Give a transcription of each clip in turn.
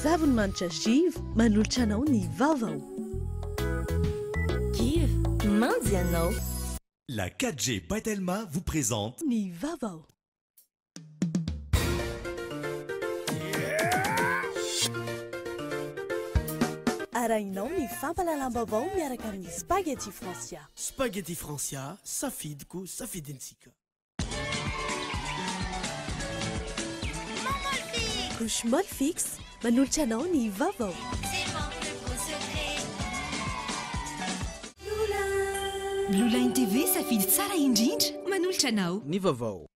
zavony manitra jive manolotra anao ny vaovao. Kiv, mandy anao. La 4G Patelma vous présente Ny vaovao. Arahinao ny fampalalam-baovao miaraka amin'ny spaghetti Francia. Spaghetti Francia, safidiko, safidintsika. Couche molle fixe, manolotra anao ny vaovao. Blue Line TV safidy tsara indrindra manolotra anao Ny vaovao.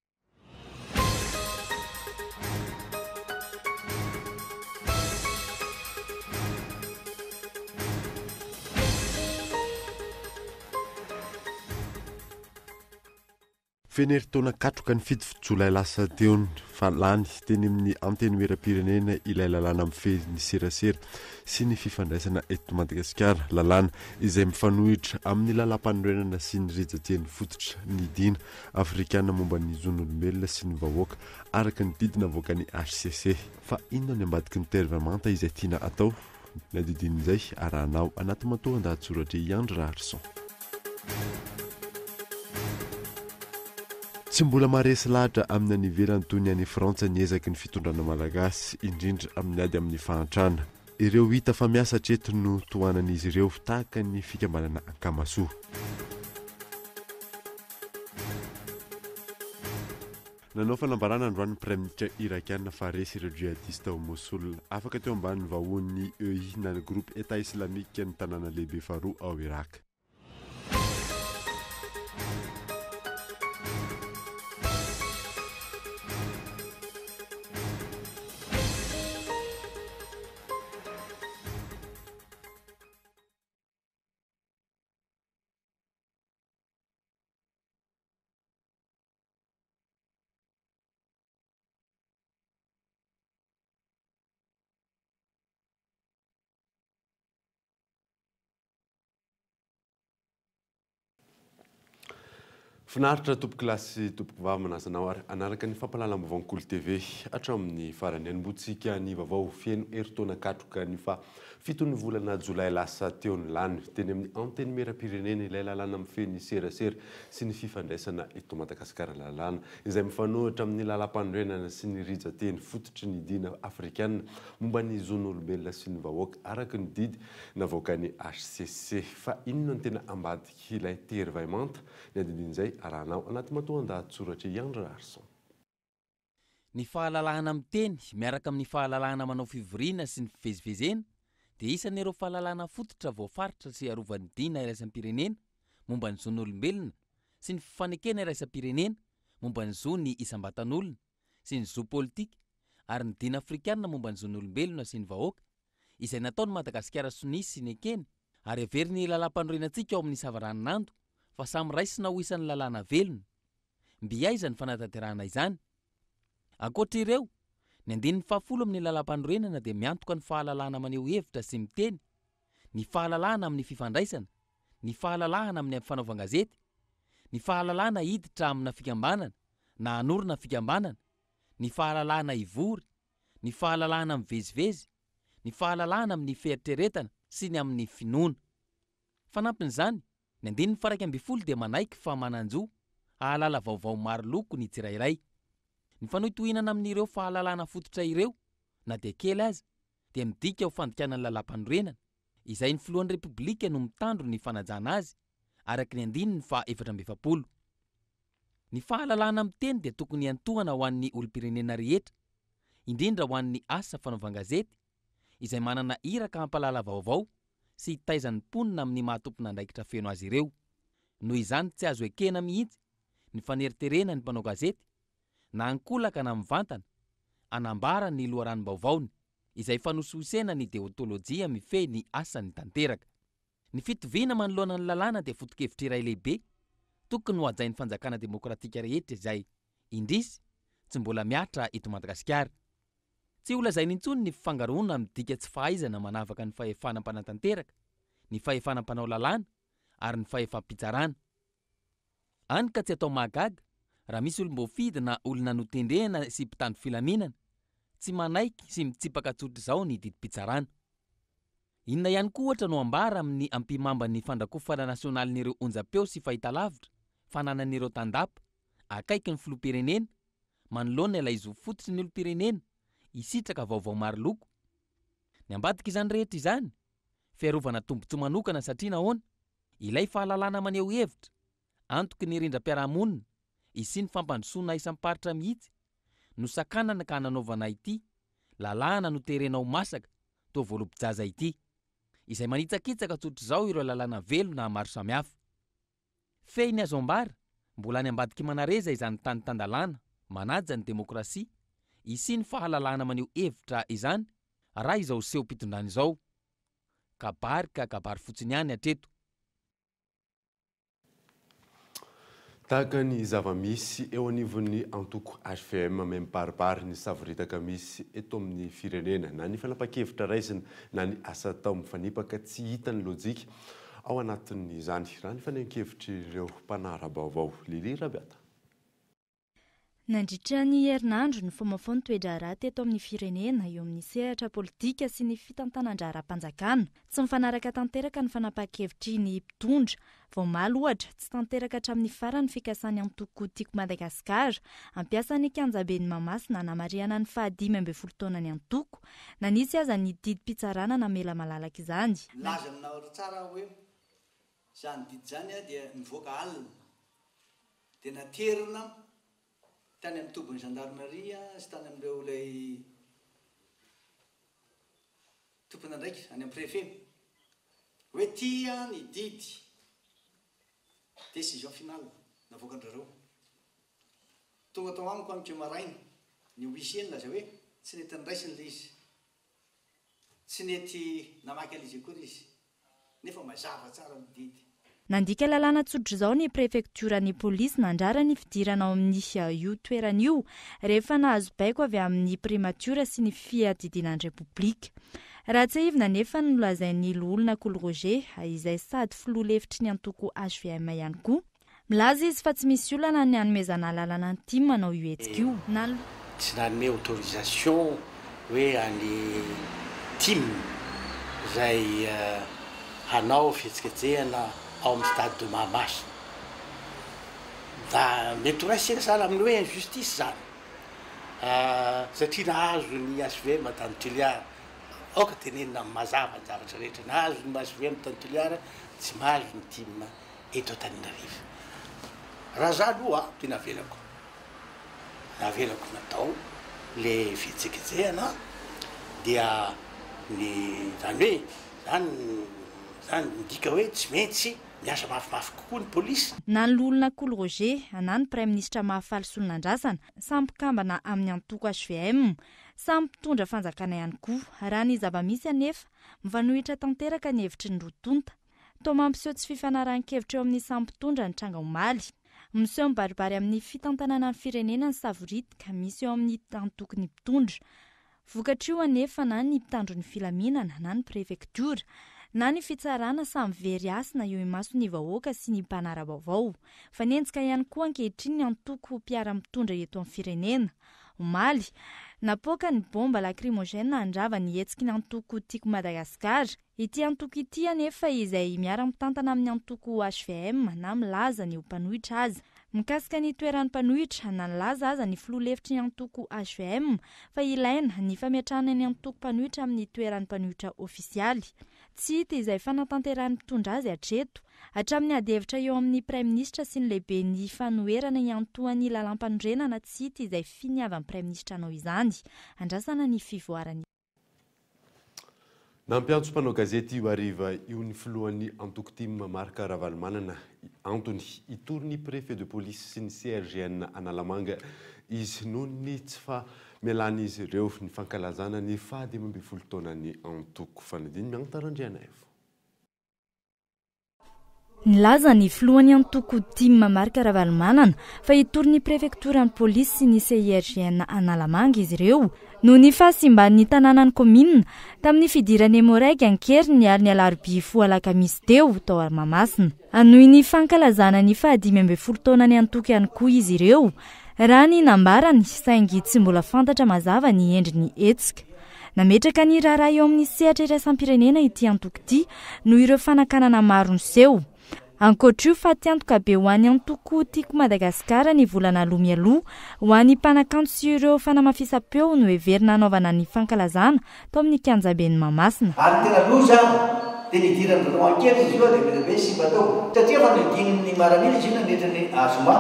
Feneritaona katroka ny fito jolay lasa teony fa lany teny amin'ny anteny miram-pirenena ilay lalàna mifehy serasera sy ny fifandraisana eto Madagasikara, lalàna izay mifanohitra amin'ny lalam-panorenana sy ny rijateny fototra ny dina afrikana momba ny zon'olombelona sy ny vahoaka araka ny didina avoaka ny HCC. Fa inona ny ambadiky ny tervamanta izay tiana atao na didin'izay arahanao anaty matoan-dahatsoratra Iandry Raharson. Tsy mbola maharesy lahatra amin'ny anivelany toy ny any Frantsa niezaky ny fitondrana malagasy indrindra amin'ny ady amin'ny fahantrana. Ireo hita fa miasa hatreto no tohanan'izy ireo tahaka ny fikambanana ankamasoa. Nanao fanambarana androany Premier irakiana fa resy ireo jihadista ao Mosul afaka teo ambany vahon'ny EI na ny groupe État islamique ny tanàna lehibe faharoa ao Irak. Finaritra tompoko lasy tompoko vavy manazanao ary anaraka ny fampalalam-baovao Kolo TV hatramin'ny farany anombotsika ny vaovao fieno eritaona katroka ny fa fitony volana jolay lasa teo ny lany teny amin'ny anteny miram-pirenena ilay lalàna mifehy serasera sy ny fifandraisana eto Madagasikara lalàna izay mifanohitra amin'ny lalam-panorenana sy ny rijateny fototry ny dina afrikana momba ny zon'olombelona sy ny vahoaka araka ny didy navoaka ny HCC. Fa inona ny tena ambadiky ilay tervamanta ny adidin'izay arahanao anaty matoan-dahatsoratra Iandry Raharson. Ny fahalalahana miteny miaraka amin'ny fahalalahana manao fivoriana sy ny fivezivezena dia isan'ireo fahalalahana fototra voafaritra sy arovan'ny dina iraisam-pirenena momba ny zon'olombelona sy ny fifanekena iraisam-pirenena momba ny zo ny isam-batan'olona sy ny zo politika ary ny dina afrikana momba ny zon'olombelona sy ny vahoaka izay nataony Madagasikara sonisy sy ny ekeny ary averiny lalam-panorenantsika ao amin'ny savaranonando fa samy raisina ho isan'ny lalàna velona. Mbiaiza ny fanatanterahana izany. Ankoatra ireo, ny 110 amin'ny lalam-panorenana dia miantoka ny fahalalahana maneho hevitra sy miteny, ny fahalalahana amin'ny fifandraisana, ny fahalalahana amin'ny fanaovan-gazety, ny fahalalahana hiditra amina fikambanana na hanorina fikambanana, ny fahalalahana ivory, ny fahalalahana mivezivezy, ny fahalalahana amin'ny fieritreretana sy ny amin'ny finoana. Fanampin'izany, ny 112 dia manaiky fa mananjo ahalala vaovao maro loko ny tsirairay. Ny fanohitohinana amin'ireo fahalalahana fototra ireo na dia kely aza dia midika ho fandikanan'ny lalam-panorenana izay ny filohan'ny repoblika no mitandro ny fanajana azy araka ny 140. Ny fahalalahana miteny dia tokony antohana ho an'ny olom-pirenena rehetra, indrindra ho an'ny asa fanaovan-gazety izay manana iraka hampalala vaovao sy hitaizan'ny mponina amin'ny mahatompona andraikitra feno azy ireo. Noho izany tsy azo ekena mihitsy ny faneriterena ny mpanao gazety na ankolaka na mivantana anambara ny loharanom-baovaony izay fanososena ny deontolojia mifehy ny asany tanteraka. Ny fitoviana manoloana ny lalàna dia foto-kevitra iray lehibe tokony ho hajain'ny fanjakana demokratika rehetra izay indrisy tsy mbola miatra eto Madagasikara. Tsy ho lazaina intsony ny fifangaroana midika tsy fahaizana manavaka ny fahefana mpanatanteraka, ny fahefana mpanao lalàna ary ny fahefam-pitsarana. Hany ka tsy atao mahagaga raha misy olom-boafidy na olona notendrena sy mpitandro filaminana tsy manaiky sy mitsipaka tsotra izao ny didim-pitsarana. Inona ihany koa ohatra no ambara amin'ny ampimamba ny fandrakofana nasionalin'ireo onjam-peo sy fahitalavitra, fananan'ireo tandapa, akaiky ny filoham-pirenena, manoloana ilay zo fototra ny olom-pirenena, isitraka vaovao maro loko. Ny ambadika izany rehetra izany, fiarovana tombotsoa manokana satria nahoana? Ilay fahalalana maneho hevitra, antoky ny rindram-piarahamonina, isy ny fampandrosoana isam-paritra mihitsy, no sakanana ka nanaovana ity, lalàna no terenao masaka, toa voaloham-pijaza ity, izay manitsakitsaka tsotra izao ireo lalàna velo na maro samihafa. Fehiny azo ambara, mbola ny ambadiky manareza izany tany tandalàna, manaja ny demokrasia, isy ny fahalalana maneho hevitra izany, raha izao seho mpitondrany izao. Kabary fotsiny ihany hatreto. Tahaka ny zava-misy eo anivon'ny antoko HVM memparipary ny savoritaka misy eto amin'ny firenena, na ny fanapa-kevitra raisina na ny asa tao mifanipaka tsy hita ny lojika ao anatin'izany. Raha ny fanehan-kevitry ireo mpanara vaovao Lili Rabiata. Nandritra ny herinandro ny famafoana toetra raty eto amin'ny firenena eo amin'ny sehatra politika sy ny fitantanan-draram-panjakana. Tsy mifanaraka tanteraka ny fanapa-kevitry ny mpitondra. Vaomaly ohatra tsy tanteraka hatramin'ny farany fikasany antoko tiako Madagasikara, ampiasany Kianjabeny Mamasina namariana ny 15 taona ny antoko, na nisy aza ny didim-pitsarana namela malalaka izany. Laza aminao tsara hoe izany didy izany dia nivoaka alina dia naterina tany amin'ny tobon'ny gendarmeria sy tany amin'ireo ilay tompona ndraiky any amin'ny préfet hoe tia ny didy décision finale navoakan'ireo tonga tao amiko amiko maraina ny huissier laza hoe tsy nety niraisiny le izy, tsy nety namaky alizy koa izy, nefa mazava tsara ny didy. Nandika lalàna tsotra izao ny prefekturan'ny polisy nandrara ny fidirana ao amin'ny io toeran'io rehefa nahazo baiko avy amin'ny primatura sy ny fiadidinan'ny repoblika. Raha tsy ivona nefa nolazain'ny olona KOLO Roger izay sady filoha lefitry ny antoko HVM ihany koa. Milaza izy fa tsy misy olana ny hanomezana lalàna ny team manao io hetsika io. Tsy nanome autorisation hoe any team izay hanao fihetsiketsehana ao amin'ny stade de Mahamasina. Da mety ho raisina sana amin'ny hoe injustice zany. Satria nahazo ny HVM tany Toliara, aoka tenenina mazava ny zavatra rehetra, nahazo ny HVM tany Toliara, tsy mahazo ny team eto Antananarivo. Raha za aloha tena navelako natao le fihetsiketsehana dia ny zany hoe zany ndika hoe tsy maintsy miasa mafimafy kokoa ny polisy. Na ny olona KOLO Roger, na ny praiminisitra mahafaly solonandrasana, samy mpikambana amin'ny antoko HVM, samy mpitondra fanjakana ihany koa. Raha ny zava-misy anefa, mifanohitra tanteraka ny hevitry ny rotonta. Toa mampiseho tsy fifanaran-kevitra eo amin'ny samy mpitondra ny tranga omaly. Miseho mibaribary amin'ny fitantanana ny firenena ny savoritika, misy eo amin'ny antoko ny mpitondra. Vokatry io anefa na ny mpitandro ny filaminana, na ny prefektura, na ny fitsarana samy very asina eo imaso ny vahoaka sy ny mpanara vaovao. Fanenjika ihany koa ankehitriny ny antoko mpiara-mitondra eto amin'ny firenena. Omaly, napoaka ny bomba lacrymogène andrava ny hetsiky ny antoko tiako Madagasikara. Ity antoko ity anefa izay miara-mitantana amin'ny antoko HVM na milaza ny mpanohitra azy. Mikasika ny toeran'ny mpanohitra na nilaza aza ny filoha lefitry ny antoko HVM fa ilaina ny fametrahana ny antoko mpanohitra amin'ny toeran'ny mpanohitra ofisialy. Tsy hita izay fanatanterahany mpitondra azy hatreto, hatramin'ny adihevitra eo amin'ny praiminisitra sy ny lehibe ny fanoherana iantohan'ny lalam-panorenana tsy hita izay finiavan'ny praiminisitra anao izany. Andrasana ny fivoarany. Nampiantso mpanao gazety io ariva io ny filohan'ny antoko team Marc Ravalomanana antony itorony préfet de police sy ny CRGN Analamanga izy noho ny tsy fa melany izy ireo ny fankalazana ny 15 taonany antoko fanadiny miantarandriana evo. Nilaza ny filohan'ny antoko team Marc Ravalomanana fa itorony prefekturan'ny polisy sy ny CRGN Analamanga izy ireo noho ny fahasimban'ny tanànany komina tamin'ny fidirany Moraiky ankeriny ary ny alarobia alakamisy teo tao Mahamasina. Anohy ny fankalazana ny 15 taonany antoko ihany koa izy ireo. raha ny nambarany saingy tsy mbola fantatra mazava ny endriny hetsika. Nametraka ny raharaha eo amin'ny sehatra iraisam-pirenena ity antoko ity noho ireo fanakanana maro ny seho. Ankoatra io fa tiantoka be ho an'ny antoko tiako Madagasikara ny volana aloha mialoha ho an'ny mpanakanto sy ireo fanamafisam-peo no heverina anaovana ny fankalazana tao amin'ny kianjaben'ny Mahamasina. Ary tena loza dia nidirany rano ankely izy io dia be sy batao. Satria fa nidininy maran'ila izy io nandritra ny azoma.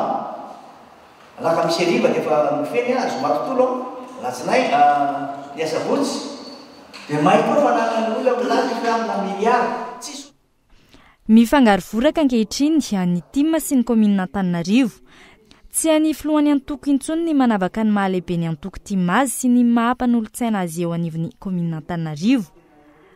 Alaka misy ariva dia efa mifeny azoma tontolo latsinaay ny asabotsy dia mahay koa fa nanan'olona milazy fa amina miliary. Mifangaro voraka ankehitriny any Tima sy ny kominina Antananarivo. Tsy any filohan'ny antoko intsony ny manavaka ny mahalehibe ny antoko Timazy sy ny mahampanolo-tsaina azy eo anivon'ny kominina Antananarivo.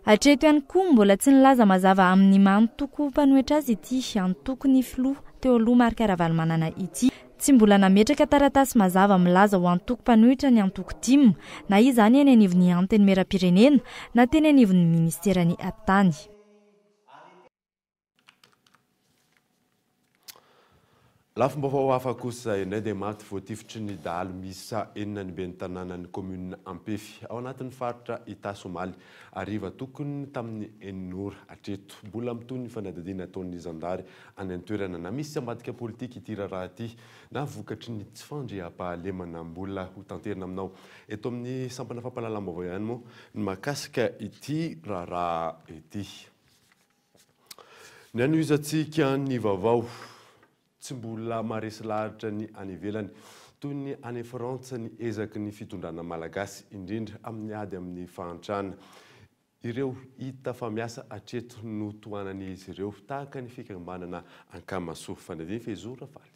Hatreto ihany koa mbola tsy nilaza mazava amin'ny maha-antoko mpanohitra azy ity antoko ny filoha teo aloha Marc Ravalomanana ity. Tsy mbola nametraka taratasy mazava milaza ho antoko mpanohitra ny antoko Tima, na izany any anivon'ny anteny meram-pirenena na teny anivon'ny ministerany Atany. Lafim-baovao hafa kosa indray dia maty voatifitry ny dahalo misa enina ny ben'ny tanànan'ny komuna Ampefy ao anatin'ny faritra Itasomaly ariva tokony tamin'ny eninora hatreto. Mbola mitony ny fanadadiana ataon'ny zandary any an-toerana na misy ambadika politika ity raharaha ity na vokatry ny tsy fandriam-pahalemana mbola ho tanterina aminao. Eto amin'ny sampana fampahalalam-baovao ihany moa ny mahakasika ity raharaha ity. Ny anohizantsika ny vaovao tsy mbola maharesy lahatra ny any ivelany toy ny any Frantsa ny ezaky ny fitondrana malagasy indrindra amin'ny ady amin'ny fahantrana. Ireo hita fa miasa hatreto no toanan'izy ireo tahaka ny fikambanana ankamasoa fanadiny fehizora faly.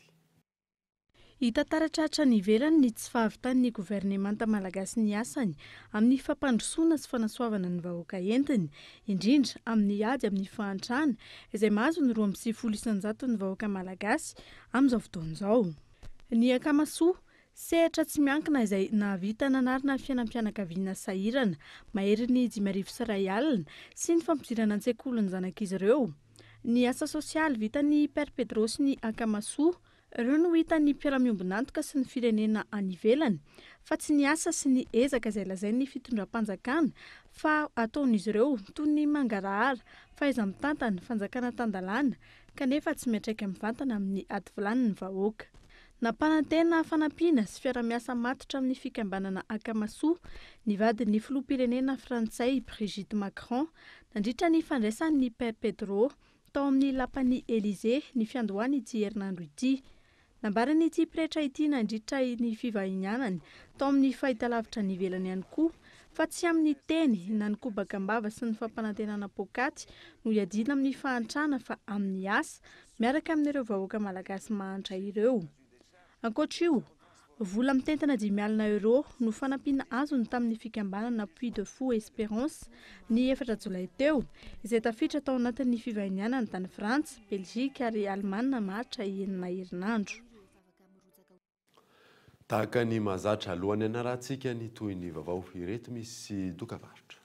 Hita taratratra ny ivelany ny tsy fahavitan'ny governemanta malagasy ny asany amin'ny fampandrosoana sy fanasoavana ny vahoaka entiny, indrindra amin'ny ady amin'ny fahantrana izay mahazo ny 2.9 ny vahoaka malagasy amin'izao fotoan'izao. Ny ankamasoa sehatra tsy miankina izay nahavita nanarina fiainam-pianakaviana sahirana mahery ny 5,1 alina sy ny fampidirana an-tsekoly ny zanak'izy ireo. Ny asa sosialy vitan'ny Père Pedros ny ankamasoa ireo no hitan'ny mpiara-miombonantoka sy ny firenena any ivelany fa tsy ny asa sy ny ezaka izay lazain'ny fitondram-panjakana fa ataon'izy ireo toy ny mangarahara, fahaiza-mitantana, fanjakana tandalana kanefa tsy miantraika mivantana amin'ny ady volaniny vahoaka. Nampanantena fanampiana sy fiara-miasa matotra amin'ny fikambanana ankamasoa ny vadin'ny filoham-pirenena frantsay Brigitte Macron nandritra ny fandraisan'ny Père Pedro tao amin'ny lapan'ny Élysée ny fiandohany ity herinandro ity. Nambarany ity pretra ity nandritra ny fivahinianany tao amin'ny fahitalavitra ny ivelany ihany koa fa tsy amin'ny teny na ny kobakambava sy ny fampanantenana pokaty no iadina amin'ny fahantrana fa amin'ny asa miaraka amin'ireo vahoaka malagasy mahantra ireo. Ankoatra io, vola mitentina 5 alina euro no fanampiana azony tamin'ny fikambanana Puy de Fou Espérance ny 4 Jolay teo izay tafiditra tao anatin'ny fivahinianany tany Frantsa, Belzika ary Alemana maharitra 9 herinandro. Tahaka ny mahazatra alohan'ny anarantsika ny toy ny vaovao ireto misy dokavarotra.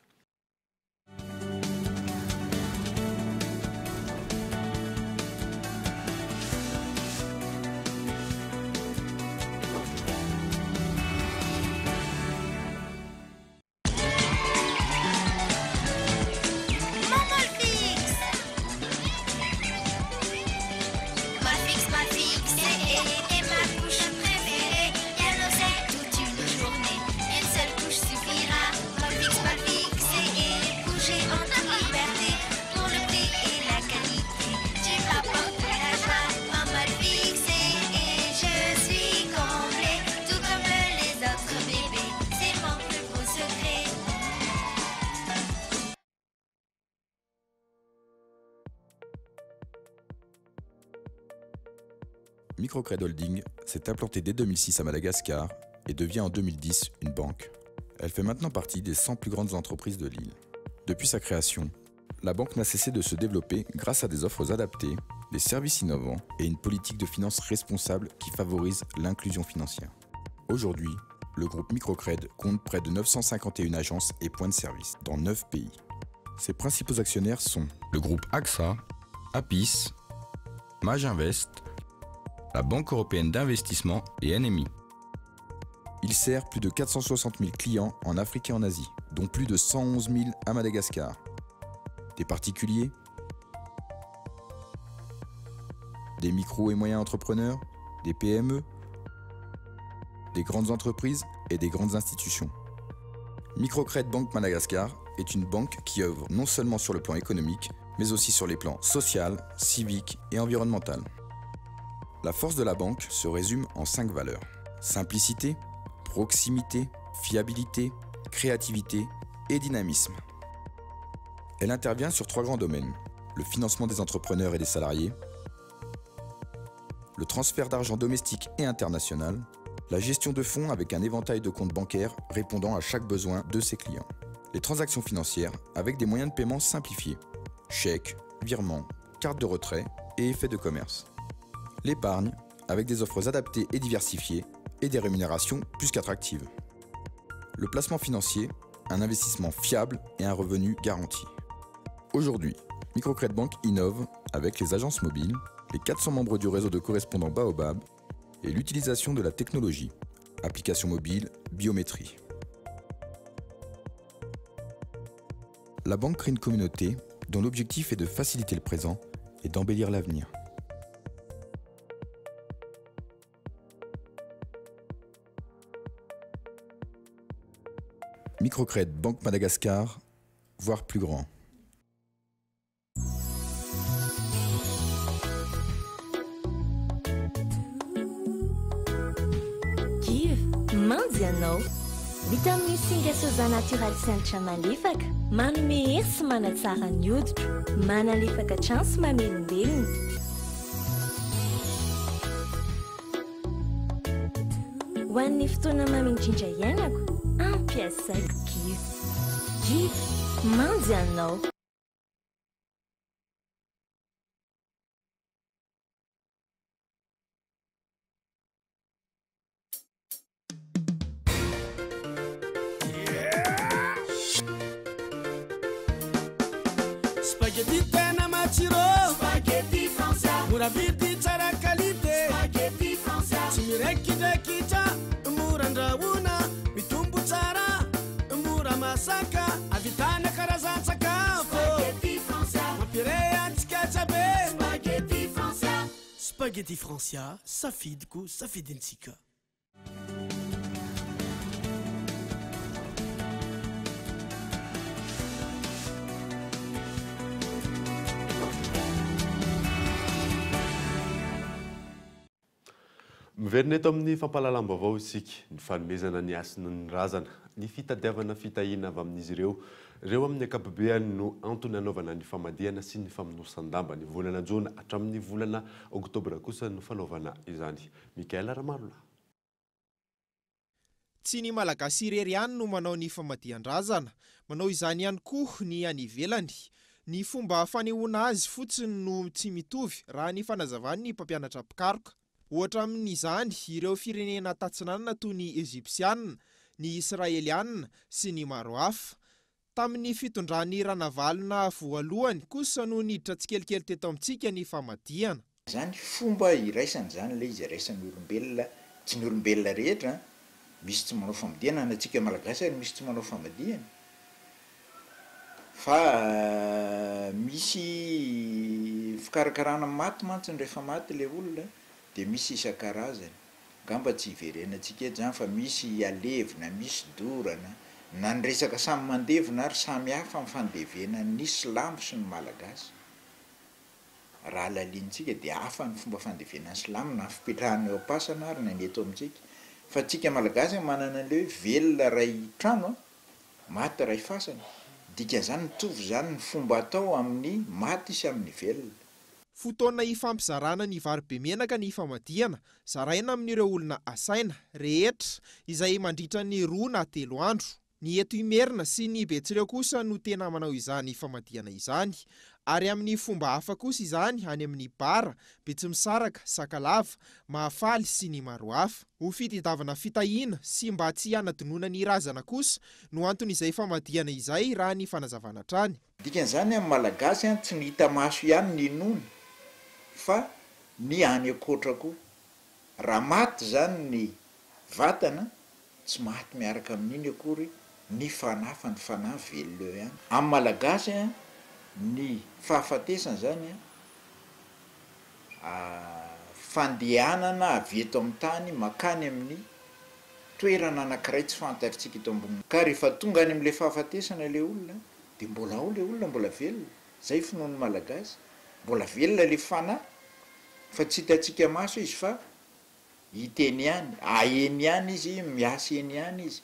Microcred Holding s'est implantée dès 2006 à Madagascar et devient en 2010 une banque. Elle fait maintenant partie des 100 plus grandes entreprises de l'île. Depuis sa création, la banque n'a cessé de se développer grâce à des offres adaptées, des services innovants et une politique de finances responsable qui favorise l'inclusion financière. Aujourd'hui, le groupe Microcred compte près de 951 agences et points de service dans 9 pays. Ses principaux actionnaires sont le groupe AXA, Apis, Maginvest, la Banque européenne d'investissement et NMI. Il sert plus de 460 000 clients en Afrique et en Asie, dont plus de 111 000 à Madagascar. Des particuliers, des micros et moyens entrepreneurs, des PME, des grandes entreprises et des grandes institutions. Microcredit Banque Madagascar est une banque qui œuvre non seulement sur le plan économique, mais aussi sur les plans social, civique et environnemental. La force de la banque se résume en 5 valeurs. Simplicité, proximité, fiabilité, créativité et dynamisme. Elle intervient sur 3 grands domaines. Le financement des entrepreneurs et des salariés, le transfert d'argent domestique et international, la gestion de fonds avec un éventail de comptes bancaires répondant à chaque besoin de ses clients. Les transactions financières avec des moyens de paiement simplifiés, chèques, virements, cartes de retrait et effets de commerce. L'épargne avec des offres adaptées et diversifiées et des rémunérations plus qu'attractives. Le placement financier, un investissement fiable et un revenu garanti. Aujourd'hui, Microcredit Bank innove avec les agences mobiles, les 400 membres du réseau de correspondants VAOVAO et l'utilisation de la technologie, applications mobiles, biométrie. La banque crée une communauté dont l'objectif est de faciliter le présent et d'embellir l'avenir. Microcredit Banque Madagascar, voire plus grand. Mandy ianao vitamine C gasoza natoraly sianitra malefaka manome hery sy manatsara ny hoditra manalefaka hatrany sy mamelombelona ho an'ny fotoana mamindrindra iainako ampiasaiko Juillet mandy ianao. Spaghetti tena matsiro spaghetti français mora vidy tsara qualité spaghetti français tsy mirekidraikitra mora andrahoina mitombo tsara mora masaka avitana karazan-tsakafo spaghetti français mampirehantsika tsabe spaghetti français spaghetti français safidiko safidintsika. Miverina eto amin'ny fampahalalam-baovao isika ny fanomezana ny asina ny razana ny fitadiavana fitahiana avy amin'izy ireo amin'ny ankapobeny no antony anaovana ny famadihana sy ny famonosan-damba ny volana jona hatramin'ny volana oktobra kosa no fanaovana izany. Mikaela Ramalola. Tsy ny malagasy irery ihany no manao ny famadihan-drazana, manao izany ihany koa ny any ivelany. Ny fomba fanehoana azy fotsiny no tsy mitovy raha ny fanazavany ny mpampianatra pikaroka. Ohatra amin'izany ireo firenena tatsinanana toy ny Ezipsianina, ny Israelianina sy ny maro hafa. Tamin'ny fitondran'ny ranavalona voalohany kosa no niditra tsikelikely teto amintsika ny famadihana. Zany fomba iraisany zany le izy raisan'ny olombelona, tsy ny olombelona rehetra, misy tsy manao famadihana antsika malagasy ary misy tsy manao famadihana. Fa misy fikarakarana maty mantsy rehefa maty le olona. Dia misy isan-karazany, gamba tsy iverenantsika eto zany fa misy alevina, misy dorana, na ny resaka samy mandevina ary samy hafa amin'ny fandevena ny silamo sy ny malagasy. Raha laliantsika dia hafa ny fomba fandevena ny silamo na fipetrahana eo am-pasana ary na ny eto amintsika. Fa tsika malagasy manana le velona ray trano, maty ray fasana. Dikan'izany mitovy zany ny fomba atao amin'ny maty sy amin'ny velona. Fotoana ifampizarana ny varobe menaka ny famadihana, zaraina amin'ireo olona asaina rehetra izay mandritra ny 2 na 3 andro. Ny eto imerina sy ny betsireo kosa no tena manao izany famadihana izany. Ary amin'ny fomba hafa kosa izany any amin'ny bara, betsimisaraka, sakalava, mahafaly sy ny maro hafa. Ho fitadiavana fitahiana sy mba tsy hanadinona ny razana kosa no antony izay famadihana izay raha ny fanazavana trany. Dikan'izany amin'ny malagasy tsy ny hita maso ihany ny nono, fa ny any akoatra koa. Raha maty zany ny vatana tsy maty miaraka amin'iny akory ny fanafa ny fanahy velona eo ihany amin'ny malagasy a ny fahafatesana zany a fandehanana avy eto amin'ny tany makany amin'ny toerana anankiray tsy fantatritsika eto amboniny ka rehefa tonga any amin'le fahafatesana le olona de mbola ao le olona mbola velona zay finoany malagasy mbola velona le fanahy fa tsy hitatsika maso izy fa hiteny ihany aeny ihany izy miasa eny ihany izy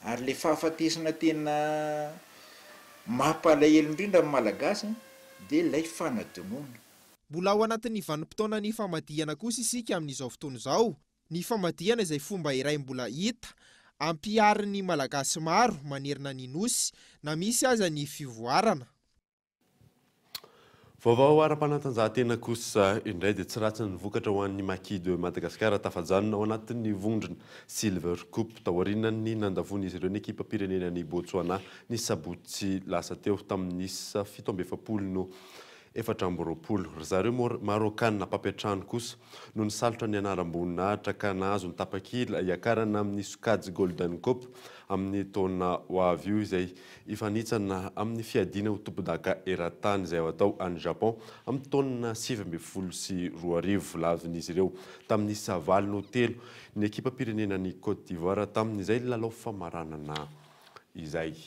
ary le fahafatesana tena mampalahelo indrindra amin'ny malagasy de lay fanadonoana mbola ao anatin'ny vanim-potoana ny famadihana kosa isika amin'izao fotoana izao ny famadihana izay fomba iray mbola hita ampiarin'ny malagasy maro manerina ny nosy na misy aza ny fivoarana vaovao ara-panatanjahantena kosa indray dia tsy ratsy ny vokatra ho an'ny Maquis de Madagascar tafajanona ao anatin'ny vondrona Silver Cup taorian'ny nandavony izy ireo ny ekipa pirenenan'ny Botswana ny sabotsy lasa teo tamin'ny 17 no 420 zareo Marokanina Papetrano kosa no nisalotra ny anaram-boninahitra ka nahazo ny tapakila iakarana amin'ny Sokajy Golden Cup amin'ny taona ho avy io izay ifanitsana amin'ny fiadiana ho tompon-daka eran-tany izay atao any Japon amin'ny taona 2024 lavin'izy ireo tamin'ny 9 ny ekipa pirenenan'ny Côte d'Ivoire tamin'izay lalao famaranana izay.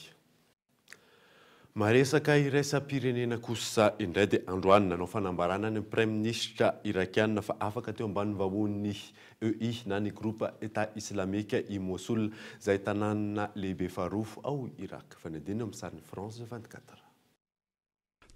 Maresaka iraisam-pirenena kosa indray dia androany nanao fanambarana ny Prime Ministre irakiana fa afaka teo ambany vahon'ny EI na ny groupe État Islamique i Mosul izay tanàna lehibe faharoa ao Irak. Fanadina amin'ny sariny France 24.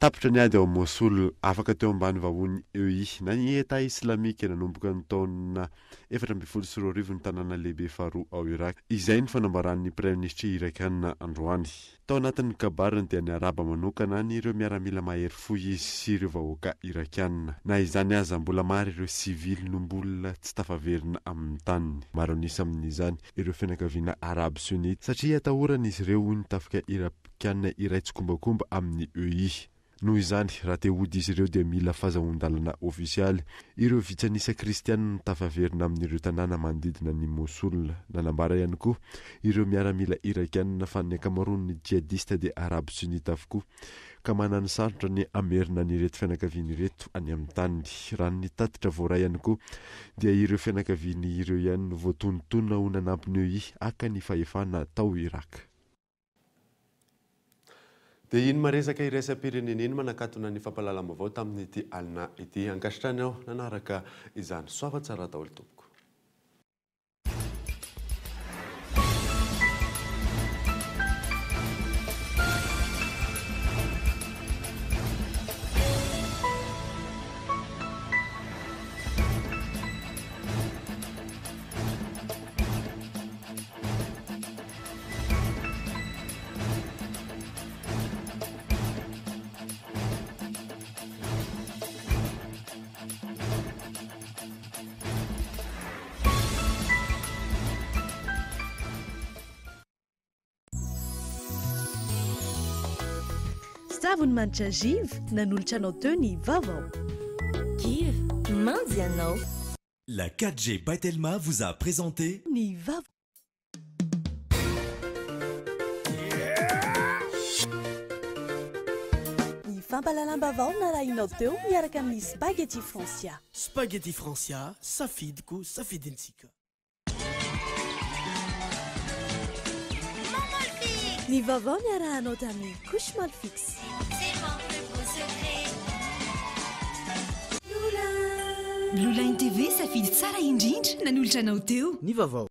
Tapitra ny ady ao Mosul afaka teo ambany vahon'ny EI na ny État Islamique nanomboka ny taona 2022 ny tanàna lehibe faharoa ao Irak. Izay ny fanambaran'ny Prime Ministre irakiana androany. Tao anatin'ny kabarany dia ny araba manokana ny ireo miaramila mahery fohy izy sy ireo vahoaka irakiana. Na izany aza mbola maro ireo sivily no mbola tsy tafaverina amin'ny taniny. Maro anisa amin'izany ireo fianakaviana Arab Sunnite satria atahorana izy ireo ny tafika irakiana iray tsikombakomba amin'ny EI. Noho izany raha te hody izy ireo dia mila fahazahon-dalana ofisialy. Ireo vitsanisa kristiana no tafaverina amin'ireo tanàna manodidina ny Mosul. Nanambara ihany koa ireo miaramila irakiana fa ny ankamaroan'ny jihadista dia Arab Sunnite avokoa ka manana sarotra ny amerina ny reto fianakaviany reto any amin'ny tany. Raha ny tatitra voaray ihany koa dia ireo fianakaviany ireo ihany no voatonotona ho nanampiny EI aka ny fahefana tao Irak. Dia iny maresaka iraisam-pirenena iny manakatona ny fampahalalam-baovao tamin'ity alina ity ankasitrany ao nanaraka izany soava tsara daholo tompoko. Savony manitra Give nanolotra anao teo ny VAOVAO. Give, mandy anao. La 4G Batelma vous a présenté Ny VAOVAO. Ny fampahalalam-baovao narahinao teo miaraka amin'ny spaghetti Francia. Spaghetti Francia, safidiko, safidintsika. Ny VAOVAO niarahanao tamin'ny couche mal fixe. Blue Line TV safidy tsara indrindra nanolotra anao teo. Ny VAOVAO.